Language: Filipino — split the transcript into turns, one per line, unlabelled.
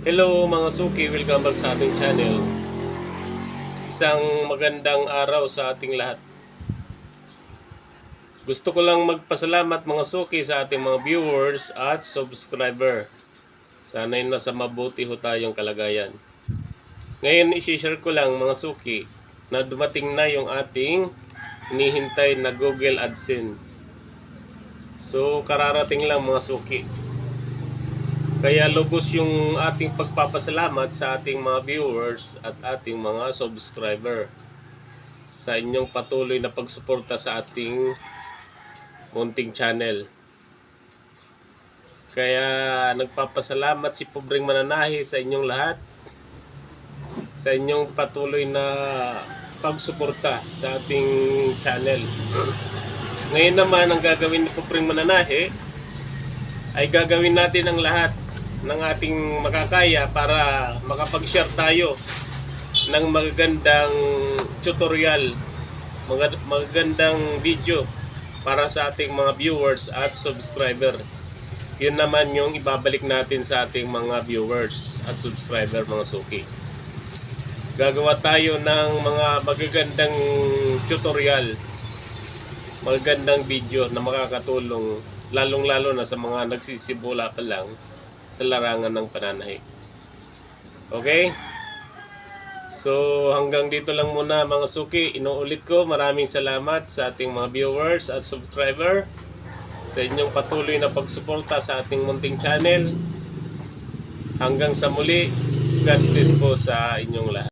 Hello mga suki, welcome back sa ating channel. Isang magandang araw sa ating lahat. Gusto ko lang magpasalamat mga suki sa ating mga viewers at subscriber. Sana'y nasa mabuti ho tayong kalagayan. Ngayon isi-share ko lang mga suki na dumating na yung ating hinihintay na Google AdSense. So kararating lang mga suki. Kaya lubos yung ating pagpapasalamat sa ating mga viewers at ating mga subscriber sa inyong patuloy na pagsuporta sa ating munting channel. Kaya nagpapasalamat si Pobreng Mananahi sa inyong lahat, sa inyong patuloy na pagsuporta sa ating channel. Ngayon naman ang gagawin ni Pobreng Mananahi ay gagawin natin ang lahat ng ating makakaya para makapag-share tayo ng magagandang tutorial, magagandang video para sa ating mga viewers at subscriber. Yun naman yung ibabalik natin sa ating mga viewers at subscriber mga suki. Gagawa tayo ng mga magagandang tutorial, magagandang video na makakatulong lalong-lalo na sa mga nagsisimula pa lang sa larangan ng pananahi. Okay? So hanggang dito lang muna mga suki. Inuulit ko, maraming salamat sa ating mga viewers at subscriber sa inyong patuloy na pagsuporta sa ating munting channel. Hanggang sa muli, God bless po sa inyong lahat.